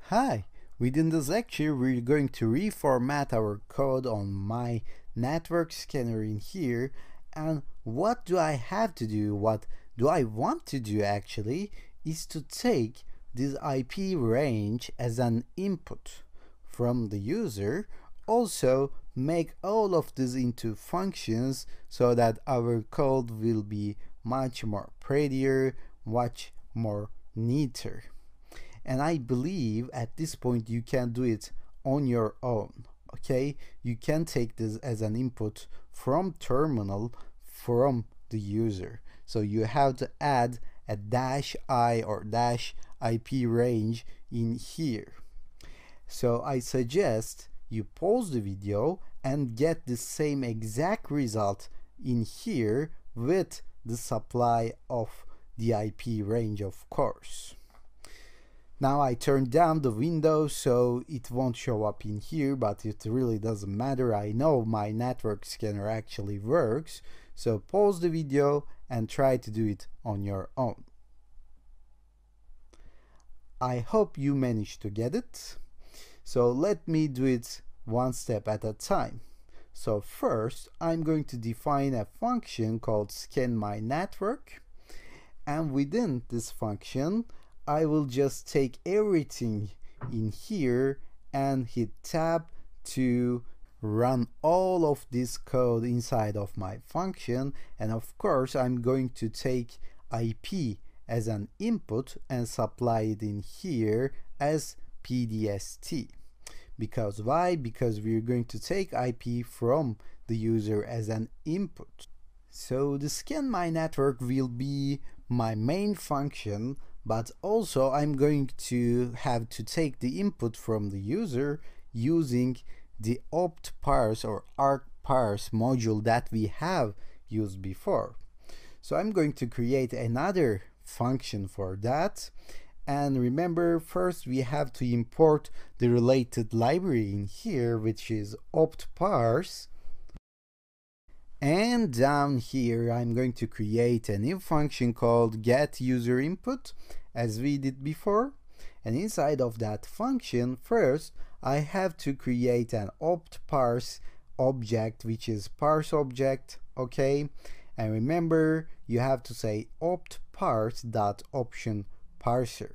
Hi, within this lecture we're going to reformat our code on my network scanner in here. And what do I have to do, what do I want to do actually, is to take this IP range as an input from the user, also make all of this into functions so that our code will be much more prettier, much more neater. And I believe at this point you can do it on your own. Okay, you can take this as an input from terminal from the user. So you have to add a -i or -ip range in here. So I suggest you pause the video and get the same exact result in here with the supply of the IP range, of course. Now I turned down the window so it won't show up in here, but it really doesn't matter. I know my network scanner actually works. So pause the video and try to do it on your own. I hope you managed to get it. So let me do it one step at a time. So first I'm going to define a function called scanMyNetwork, and within this function I will just take everything in here and hit tab to run all of this code inside of my function. And of course I'm going to take IP as an input and supply it in here as PDST. Because why? Because we're going to take IP from the user as an input. So the scanMyNetwork will be my main function, but also I'm going to have to take the input from the user using the opt_parse or arc_parse module that we have used before. So I'm going to create another function for that. And remember, first we have to import the related library in here, which is opt_parse. And down here I'm going to create a new function called getUserInput, as we did before. And inside of that function, first I have to create an opt_parse object, which is parse object. Okay, and remember you have to say opt_parse.optionParser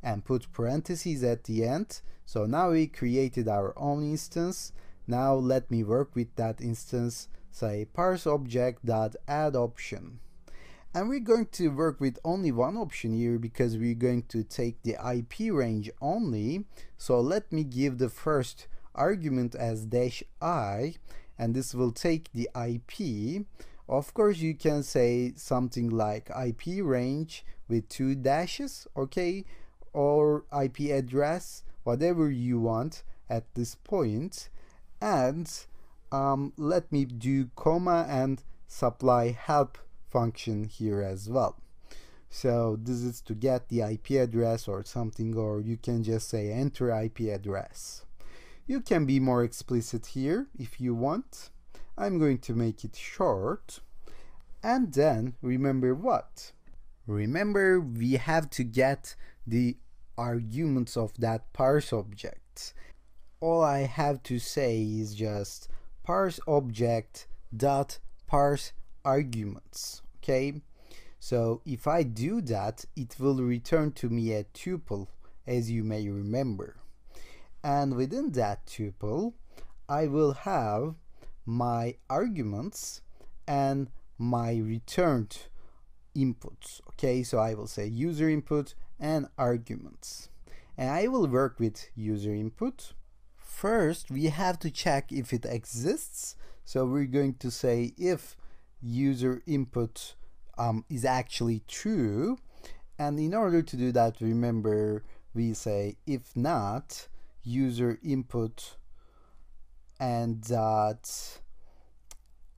and put parentheses at the end. So now we created our own instance. Now let me work with that instance. Say parseObject.addOption. And we're going to work with only one option here because we're going to take the IP range only. So let me give the first argument as -i, and this will take the IP. Of course you can say something like IP range with 2 dashes, okay, or IP address, whatever you want at this point. And let me do comma and supply help function here as well. So this is to get the IP address or something, or you can just say enter IP address. You can be more explicit here if you want. I'm going to make it short. And then remember what? Remember we have to get the arguments of that parse object. All I have to say is just parseObject.parseArguments. Okay, so if I do that, it will return to me a tuple, as you may remember. And within that tuple I will have my arguments and my returned inputs. Okay, so I will say user input and arguments, and I will work with user input. First we have to check if it exists. So we're going to say if user input is actually true, and in order to do that, remember we say if not, user input, and that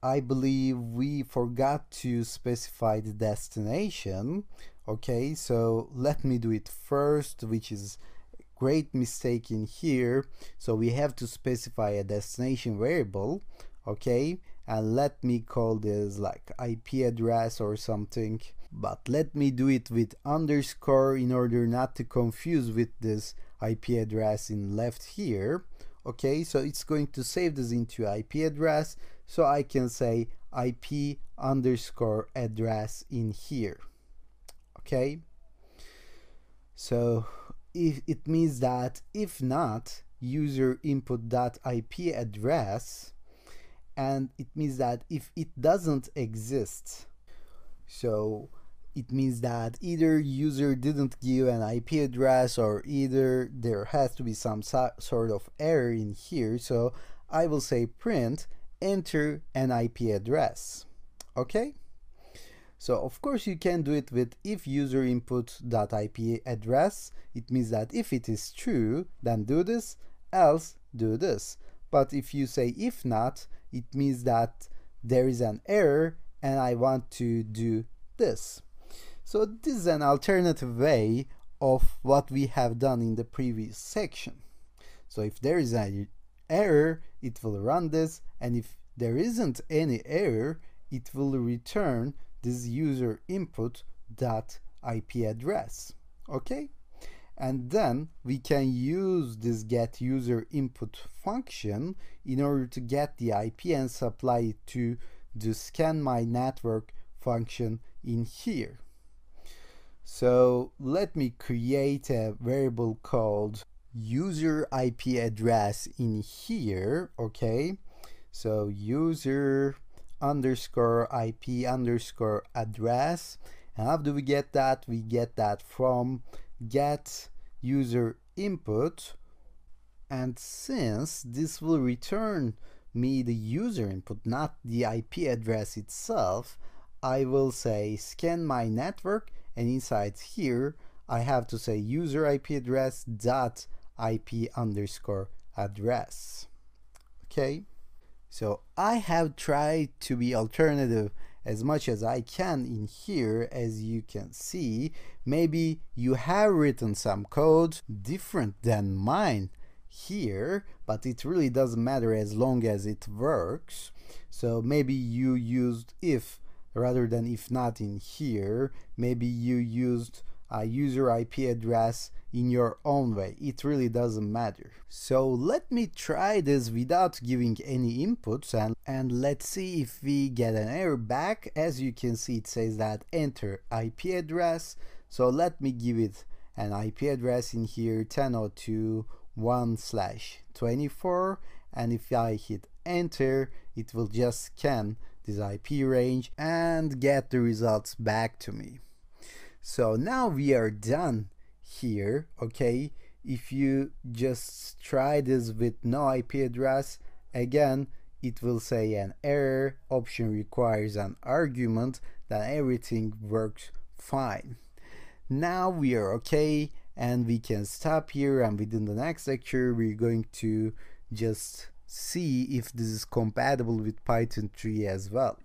I believe we forgot to specify the destination. Okay, so let me do it first, which is a great mistake in here. So we have to specify a destination variable. Okay, and let me call this like IP address or something, but let me do it with underscore in order not to confuse with this IP address in left here. Okay, so it's going to save this into IP address, so I can say IP underscore address in here. Okay, so if it means that if not user input dot IP address, and it means that if it doesn't exist, so it means that either user didn't give an IP address or either there has to be some sort of error in here. So I will say print enter an IP address. Okay, so of course you can do it with if user input dot IP address. It means that if it is true, then do this, else do this. But if you say if not, it means that there is an error and I want to do this. So this is an alternative way of what we have done in the previous section. So if there is an error, it will run this, and if there isn't any error, it will return this user input dot IP address. Okay, and then we can use this get user input function in order to get the IP and supply it to the scan my network function in here. So let me create a variable called user IP address in here. Okay, so user underscore IP underscore address. And how do we get that? We get that from get user input, and since this will return me the user input, not the IP address itself, I will say scan my network, and inside here I have to say user IP address dot IP underscore address. Okay, so I have tried to be alternative as much as I can in here. As you can see, maybe you have written some code different than mine here, but it really doesn't matter as long as it works. So maybe you used if rather than if not in here. Maybe you used a user IP address in your own way. It really doesn't matter. So let me try this without giving any inputs, and let's see if we get an error back. As you can see, it says that enter IP address. So let me give it an IP address in here, 10.02.1/24, and if I hit enter, it will just scan this IP range and get the results back to me. So now we are done here. Okay, if you just try this with no IP address, again it will say an error, option requires an argument, then everything works fine. Now we are okay and we can stop here, and within the next lecture we're going to just see if this is compatible with Python 3 as well.